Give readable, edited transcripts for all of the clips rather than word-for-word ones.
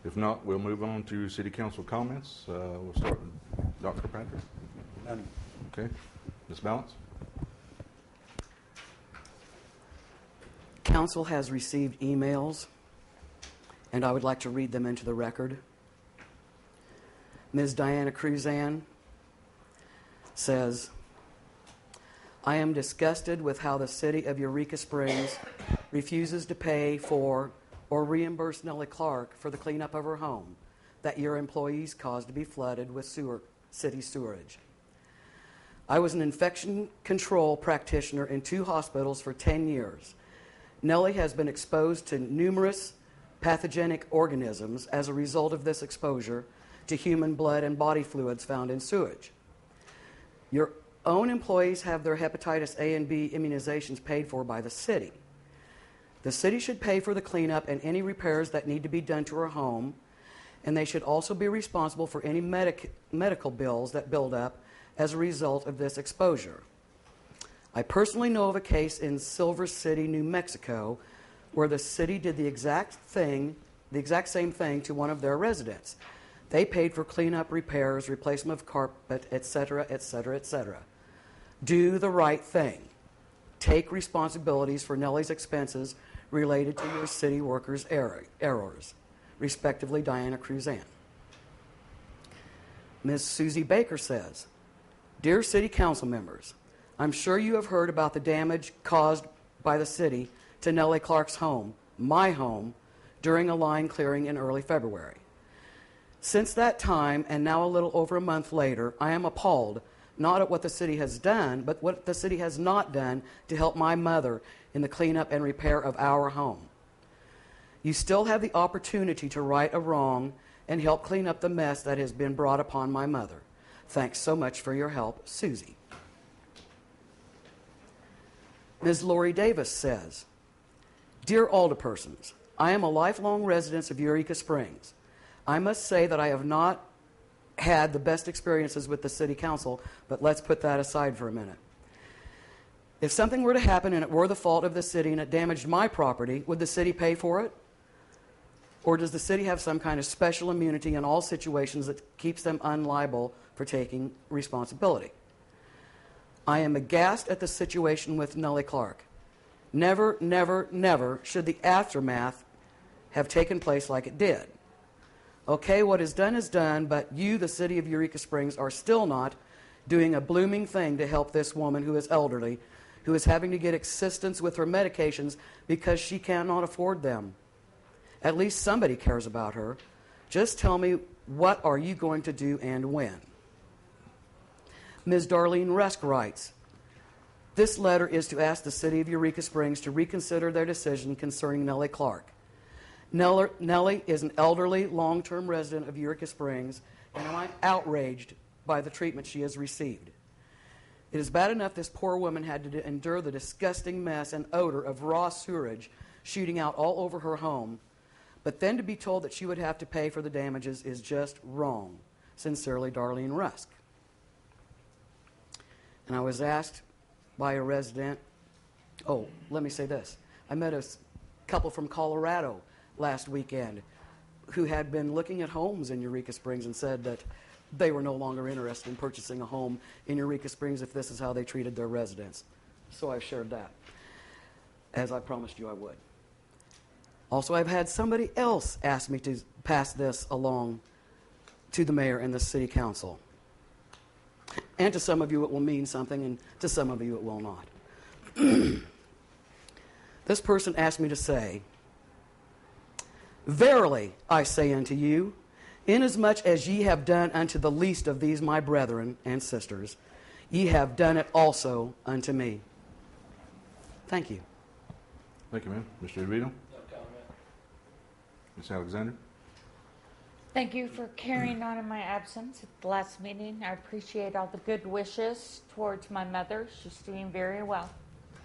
If not, we'll move on to city council comments. We'll start with Dr. Patrick. None. Okay. Ms. Balance? Council has received emails, and I would like to read them into the record. Ms. Diana Cruzan says, I am disgusted with how the city of Eureka Springs refuses to pay for or reimburse Nellie Clark for the cleanup of her home that your employees caused to be flooded with city sewerage. I was an infection control practitioner in 2 hospitals for 10 years. Nellie has been exposed to numerous pathogenic organisms as a result of this exposure to human blood and body fluids found in sewage. Your own employees have their hepatitis A and B immunizations paid for by the city. The city should pay for the cleanup and any repairs that need to be done to her home, and they should also be responsible for any medical bills that build up as a result of this exposure. I personally know of a case in Silver City, New Mexico, where the city did the exact same thing to one of their residents. They paid for cleanup, repairs, replacement of carpet, etc., etc., etc. Do the right thing. Take responsibilities for Nellie's expenses related to your city workers' errors. Respectively, Diana Cruzan. Ms. Susie Baker says, Dear City Council members, I'm sure you have heard about the damage caused by the city to Nellie Clark's home, my home, during a line clearing in early February. Since that time, and now a little over a month later, I am appalled, not at what the city has done, but what the city has not done to help my mother in the cleanup and repair of our home. You still have the opportunity to right a wrong and help clean up the mess that has been brought upon my mother. Thanks so much for your help, Susie. Ms. Lori Davis says, Dear Alderpersons, I am a lifelong resident of Eureka Springs. I must say that I have not had the best experiences with the city council, but let's put that aside for a minute. If something were to happen and it were the fault of the city and it damaged my property, would the city pay for it? Or does the city have some kind of special immunity in all situations that keeps them unliable for taking responsibility? I am aghast at the situation with Nellie Clark. Never, never, never should the aftermath have taken place like it did. Okay, what is done, but you, the city of Eureka Springs, are still not doing a blooming thing to help this woman who is elderly, who is having to get assistance with her medications because she cannot afford them. At least somebody cares about her. Just tell me, what are you going to do and when? Ms. Darlene Rusk writes, This letter is to ask the city of Eureka Springs to reconsider their decision concerning Nellie Clark. Nellie is an elderly, long-term resident of Eureka Springs, and I'm outraged by the treatment she has received. It is bad enough this poor woman had to endure the disgusting mess and odor of raw sewage shooting out all over her home, but then to be told that she would have to pay for the damages is just wrong. Sincerely, Darlene Rusk. And I was asked by a resident, let me say this. I met a couple from Colorado last weekend who had been looking at homes in Eureka Springs and said that they were no longer interested in purchasing a home in Eureka Springs if this is how they treated their residents. So I've shared that, as I promised you I would. Also, I've had somebody else ask me to pass this along to the mayor and the city council. And to some of you it will mean something, and to some of you it will not. This person asked me to say, Verily I say unto you, inasmuch as ye have done unto the least of these my brethren and sisters, ye have done it also unto me. Thank you. Thank you, ma'am. Mr. DeVito? No comment. Ms. Alexander? Thank you for carrying on in my absence at the last meeting. I appreciate all the good wishes towards my mother. She's doing very well.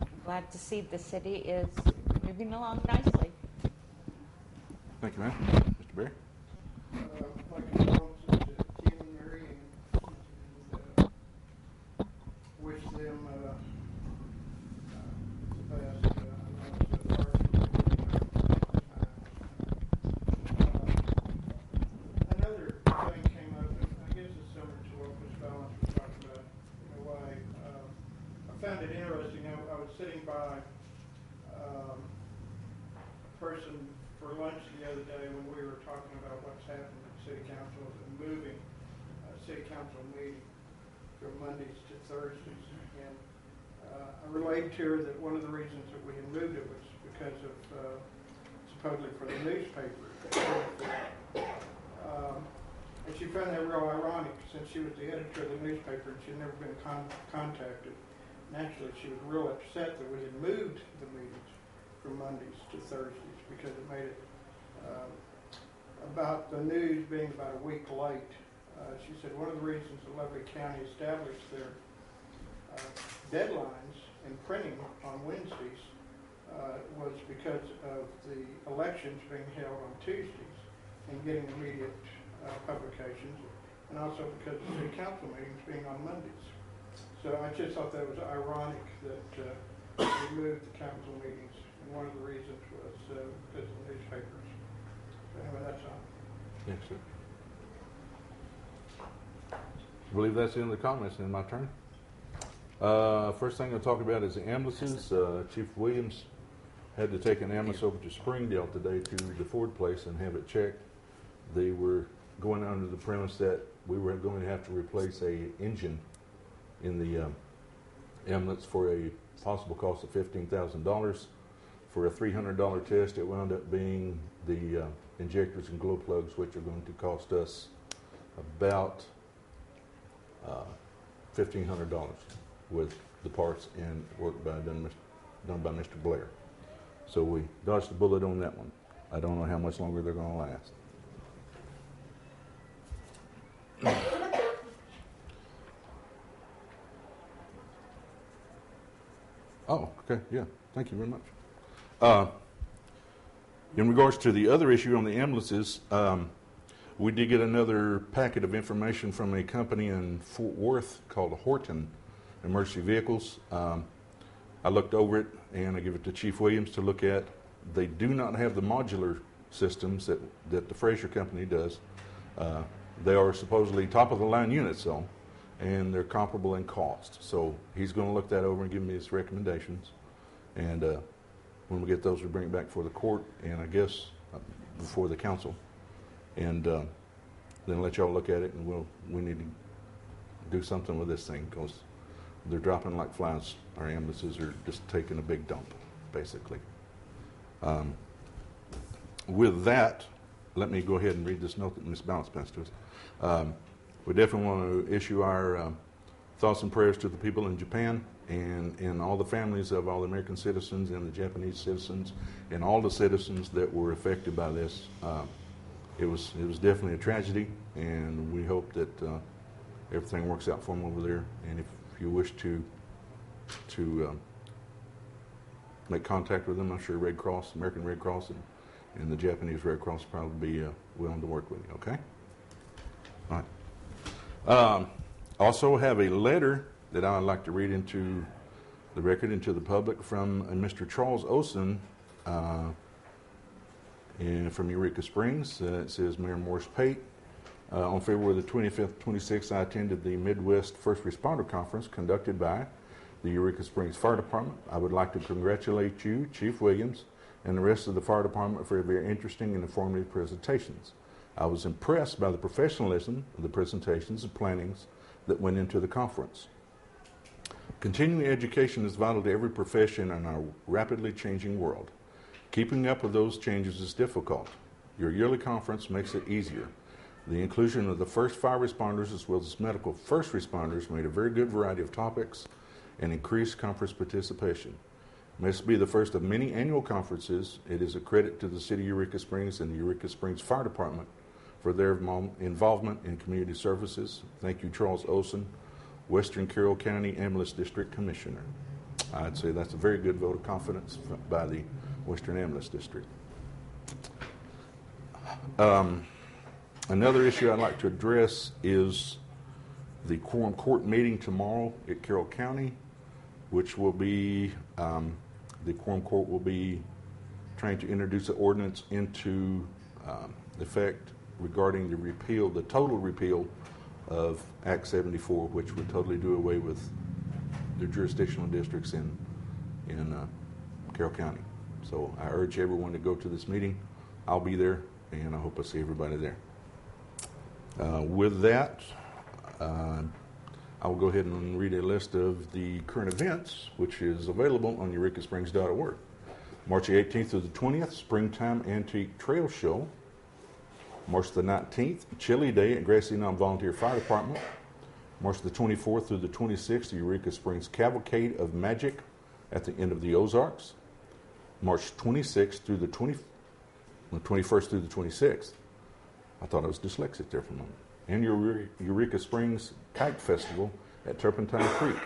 I'm glad to see the city is moving along nicely. Thank you, ma'am. Mr. Berry? My condolences to Tim and Mary, and wish them the best. I know it's a hard mentioned the other day when we were talking about what's happening at City Council and moving City Council meeting from Mondays to Thursdays. And I relayed to her that one of the reasons that we had moved it was because of supposedly for the newspaper. And she found that real ironic since she was the editor of the newspaper and she had never been contacted. Naturally, she was real upset that we had moved the meetings from Mondays to Thursdays because it made it about the news being about a week late. She said one of the reasons that Lovely County established their deadlines in printing on Wednesdays was because of the elections being held on Tuesdays and getting immediate publications, and also because of City Council meetings being on Mondays. So I just thought that was ironic that we moved the council meetings, and one of the reasons was because of the newspapers. So anyway, that's all. Yes, sir. I believe that's the end of the comments, and my turn. First thing I'll talk about is the ambulances. Chief Williams had to take an ambulance over to Springdale today to the Ford place and have it checked. They were going under the premise that we were going to have to replace a engine in the ambulance for a possible cost of $15,000. For a $300 test, it wound up being the injectors and glow plugs, which are going to cost us about $1,500 with the parts and work done by Mr. Blair. So we dodged the bullet on that one. I don't know how much longer they're going to last. Oh, okay, yeah. Thank you very much. In regards to the other issue on the ambulances, we did get another packet of information from a company in Fort Worth called Horton Emergency Vehicles. I looked over it and I give it to Chief Williams to look at. They do not have the modular systems that the Fraser company does. They are supposedly top of the line units though, and they're comparable in cost. So he's going to look that over and give me his recommendations. And when we get those, we bring it back before the court and I guess before the council. And then let y'all look at it, and we need to do something with this thing because they're dropping like flies. Our ambulances are just taking a big dump, basically. With that, let me go ahead and read this note that Ms. Balance passed to us. We definitely want to issue our thoughts and prayers to the people in Japan and all the families of all the American citizens and the Japanese citizens and all the citizens that were affected by this. It was definitely a tragedy, and we hope that everything works out for them over there. And if you wish to make contact with them, I'm sure Red Cross, American Red Cross, and the Japanese Red Cross will probably be willing to work with you. Okay. All right. Also have a letter that I'd like to read into the record, into the public, from Mr. Charles Olson. And from Eureka Springs. It says, Mayor Morris Pate, on February the 25th, 26th, I attended the Midwest First Responder Conference conducted by the Eureka Springs Fire Department. I would like to congratulate you, Chief Williams, and the rest of the fire department for very interesting and informative presentations. I was impressed by the professionalism of the presentations and plannings that went into the conference. Continuing education is vital to every profession in our rapidly changing world. Keeping up with those changes is difficult. Your yearly conference makes it easier. The inclusion of the first fire responders as well as medical first responders made a very good variety of topics and increased conference participation. It must be the first of many annual conferences. It is a credit to the City of Eureka Springs and the Eureka Springs Fire Department for their involvement in community services. Thank you, Charles Olson, Western Carroll County Ambulance District Commissioner. I'd say that's a very good vote of confidence by the Western Ambulance District. Another issue I'd like to address is the quorum court meeting tomorrow at Carroll County, which will be, the quorum court will be trying to introduce an ordinance into effect regarding the total repeal of Act 74, which would totally do away with the jurisdictional districts in Carroll County. So I urge everyone to go to this meeting. I'll be there, and I hope I see everybody there. With that, I will go ahead and read a list of the current events, which is available on eurekasprings.org. March the 18th through the 20th, Springtime Antique Trail Show. March the 19th, Chili Day at Grassy Knob Volunteer Fire Department. March the 24th through the 26th, the Eureka Springs Cavalcade of Magic at the end of the Ozarks. March 26th through the 21st through the 26th. I thought I was dyslexic there for a moment. And Eureka Springs Kite Festival at Turpentine Creek.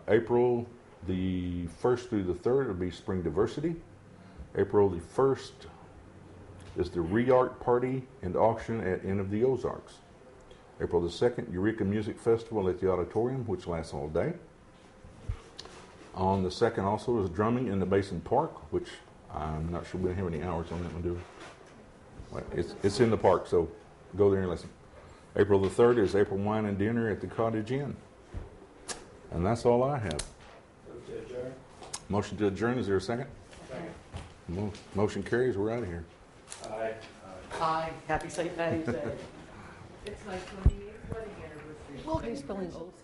April the 1st through the 3rd will be Spring Diversity. April the 1st is the Re-Art Party and Auction at End of the Ozarks. April the 2nd, Eureka Music Festival at the Auditorium, which lasts all day. On the 2nd also is Drumming in the Basin Park, which I'm not sure we have any hours on that one, do we? It's in the park, so go there and listen. April the 3rd is April Wine and Dinner at the Cottage Inn. And that's all I have. Motion to adjourn, is there a second? Second. Motion carries, we're out of here. Aye. Aye. Happy St. Patty's Day. It's my 28th wedding anniversary. Well, he's spelling oath.